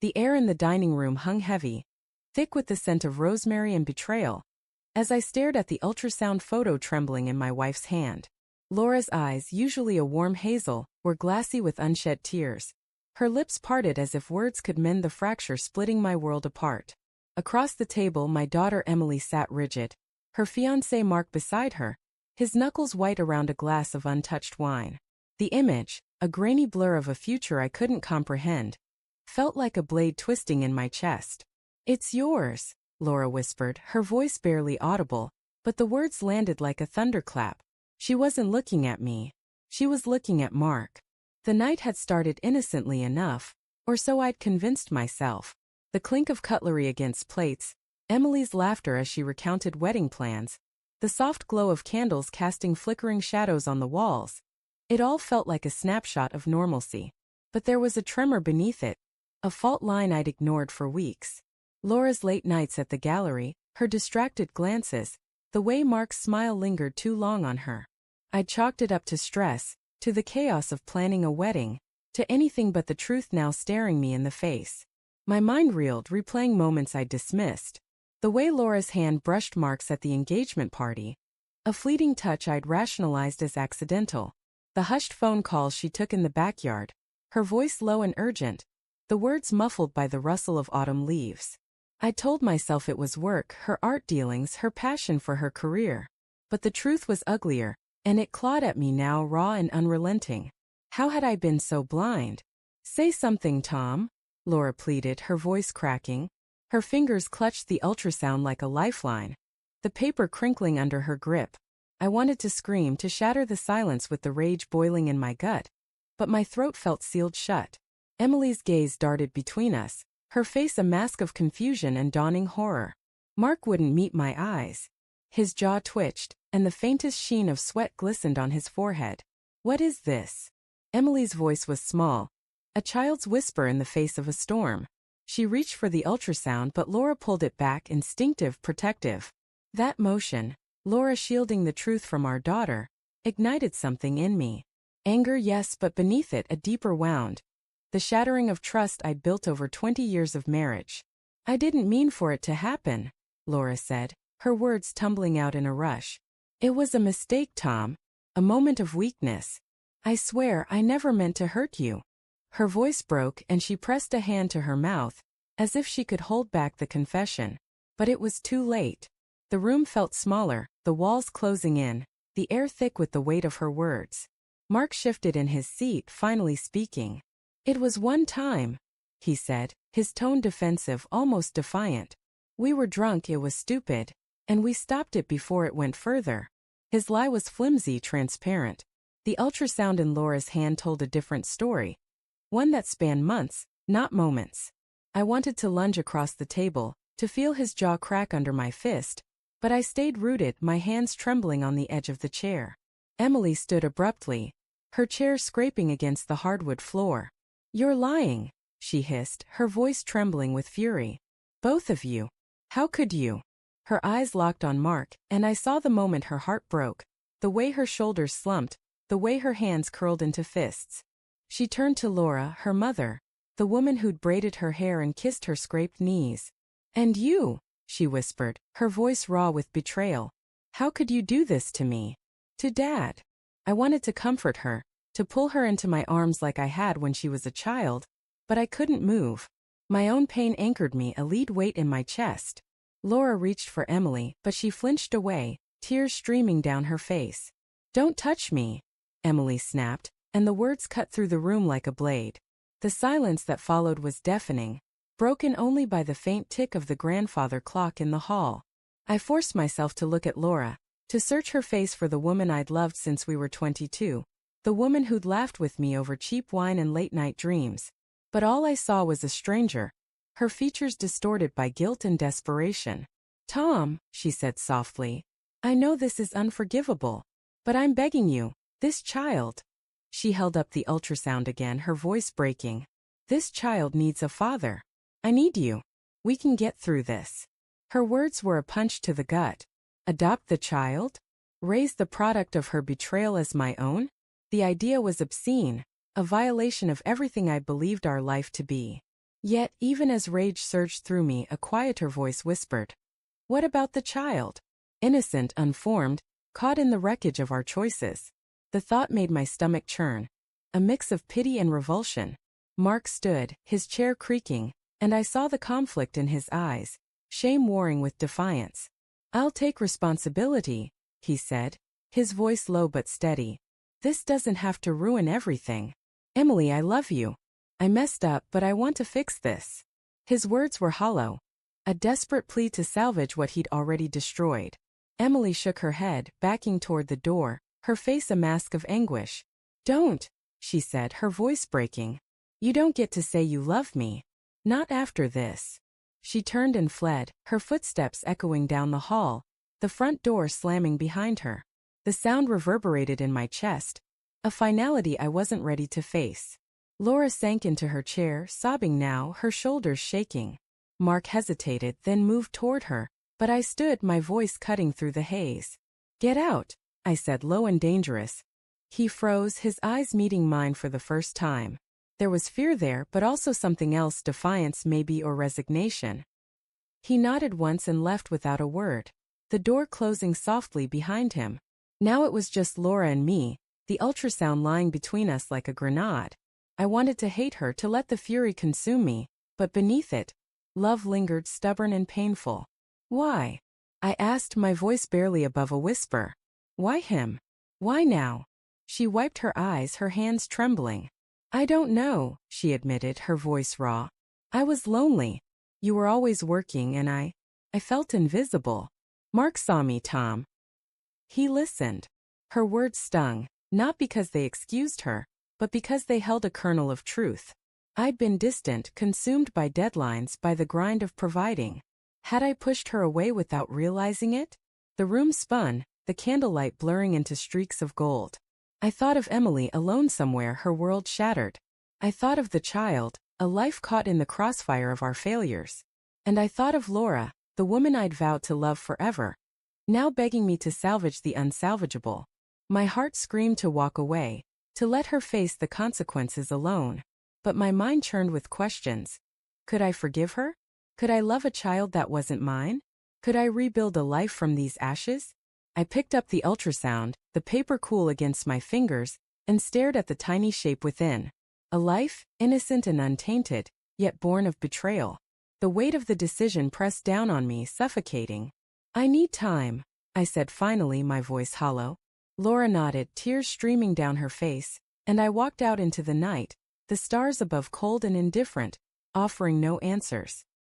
The air in the dining room hung heavy, thick with the scent of rosemary and betrayal, as I stared at the ultrasound photo trembling in my wife's hand. Laura's eyes, usually a warm hazel, were glassy with unshed tears. Her lips parted as if words could mend the fracture splitting my world apart. Across the table, my daughter Emily sat rigid, her fiancé Mark beside her, his knuckles white around a glass of untouched wine. The image, a grainy blur of a future I couldn't comprehend, felt like a blade twisting in my chest. "It's yours," Laura whispered, her voice barely audible, but the words landed like a thunderclap. She wasn't looking at me. She was looking at Mark. The night had started innocently enough, or so I'd convinced myself. The clink of cutlery against plates, Emily's laughter as she recounted wedding plans, the soft glow of candles casting flickering shadows on the walls. It all felt like a snapshot of normalcy. But there was a tremor beneath it, a fault line I'd ignored for weeks. Laura's late nights at the gallery, her distracted glances, the way Mark's smile lingered too long on her. I'd chalked it up to stress, to the chaos of planning a wedding, to anything but the truth now staring me in the face. My mind reeled, replaying moments I'd dismissed. The way Laura's hand brushed Mark's at the engagement party, a fleeting touch I'd rationalized as accidental. The hushed phone calls she took in the backyard, her voice low and urgent, the words muffled by the rustle of autumn leaves. I told myself it was work, her art dealings, her passion for her career. But the truth was uglier, and it clawed at me now, raw and unrelenting. How had I been so blind? "Say something, Tom," Laura pleaded, her voice cracking. Her fingers clutched the ultrasound like a lifeline, the paper crinkling under her grip. I wanted to scream, to shatter the silence with the rage boiling in my gut, but my throat felt sealed shut. Emily's gaze darted between us, her face a mask of confusion and dawning horror. Mark wouldn't meet my eyes. His jaw twitched, and the faintest sheen of sweat glistened on his forehead. "What is this?" Emily's voice was small, a child's whisper in the face of a storm. She reached for the ultrasound, but Laura pulled it back, instinctive, protective. That motion, Laura shielding the truth from our daughter, ignited something in me. Anger, yes, but beneath it a deeper wound. The shattering of trust I'd built over 20 years of marriage. "I didn't mean for it to happen," Laura said, her words tumbling out in a rush. "It was a mistake, Tom, a moment of weakness. I swear I never meant to hurt you." Her voice broke and she pressed a hand to her mouth, as if she could hold back the confession. But it was too late. The room felt smaller, the walls closing in, the air thick with the weight of her words. Mark shifted in his seat, finally speaking. "It was one time," he said, his tone defensive, almost defiant. "We were drunk, it was stupid, and we stopped it before it went further." His lie was flimsy, transparent. The ultrasound in Laura's hand told a different story, one that spanned months, not moments. I wanted to lunge across the table, to feel his jaw crack under my fist, but I stayed rooted, my hands trembling on the edge of the chair. Emily stood abruptly, her chair scraping against the hardwood floor. "You're lying," she hissed, her voice trembling with fury. "Both of you. How could you?" Her eyes locked on Mark, and I saw the moment her heart broke, the way her shoulders slumped, the way her hands curled into fists. She turned to Laura, her mother, the woman who'd braided her hair and kissed her scraped knees. "And you," she whispered, her voice raw with betrayal. "How could you do this to me? To Dad?" I wanted to comfort her, to pull her into my arms like I had when she was a child, but I couldn't move. My own pain anchored me, a lead weight in my chest. Laura reached for Emily, but she flinched away, tears streaming down her face. "Don't touch me," Emily snapped, and the words cut through the room like a blade. The silence that followed was deafening, broken only by the faint tick of the grandfather clock in the hall. I forced myself to look at Laura, to search her face for the woman I'd loved since we were 22, the woman who'd laughed with me over cheap wine and late-night dreams. But all I saw was a stranger, her features distorted by guilt and desperation. "Tom," she said softly, "I know this is unforgivable, but I'm begging you, this child." She held up the ultrasound again, her voice breaking. "This child needs a father. I need you. We can get through this." Her words were a punch to the gut. Adopt the child? Raise the product of her betrayal as my own? The idea was obscene, a violation of everything I believed our life to be. Yet, even as rage surged through me, a quieter voice whispered, "What about the child?" Innocent, unformed, caught in the wreckage of our choices. The thought made my stomach churn. A mix of pity and revulsion. Mark stood, his chair creaking, and I saw the conflict in his eyes, shame warring with defiance. "I'll take responsibility," he said, his voice low but steady. "This doesn't have to ruin everything. Emily, I love you. I messed up, but I want to fix this." His words were hollow, a desperate plea to salvage what he'd already destroyed. Emily shook her head, backing toward the door, her face a mask of anguish. "Don't," she said, her voice breaking. "You don't get to say you love me. Not after this." She turned and fled, her footsteps echoing down the hall, the front door slamming behind her. The sound reverberated in my chest, a finality I wasn't ready to face. Laura sank into her chair, sobbing now, her shoulders shaking. Mark hesitated, then moved toward her, but I stood, my voice cutting through the haze. "Get out," I said, low and dangerous. He froze, his eyes meeting mine for the first time. There was fear there, but also something else, defiance maybe, or resignation. He nodded once and left without a word, the door closing softly behind him. Now it was just Laura and me, the ultrasound lying between us like a grenade. I wanted to hate her, to let the fury consume me, but beneath it, love lingered, stubborn and painful. "Why?" I asked, my voice barely above a whisper. "Why him? Why now?" She wiped her eyes, her hands trembling. "I don't know," she admitted, her voice raw. "I was lonely. You were always working and I felt invisible. Mark saw me, Tom. He listened." Her words stung, not because they excused her, but because they held a kernel of truth. I'd been distant, consumed by deadlines, by the grind of providing. Had I pushed her away without realizing it? The room spun, the candlelight blurring into streaks of gold. I thought of Emily alone somewhere, her world shattered. I thought of the child, a life caught in the crossfire of our failures. And I thought of Laura, the woman I'd vowed to love forever, now begging me to salvage the unsalvageable. My heart screamed to walk away, to let her face the consequences alone. But my mind churned with questions. Could I forgive her? Could I love a child that wasn't mine? Could I rebuild a life from these ashes? I picked up the ultrasound, the paper cool against my fingers, and stared at the tiny shape within. A life, innocent and untainted, yet born of betrayal. The weight of the decision pressed down on me, suffocating. "I need time," I said finally, my voice hollow. Laura nodded, tears streaming down her face, and I walked out into the night, the stars above cold and indifferent, offering no answers.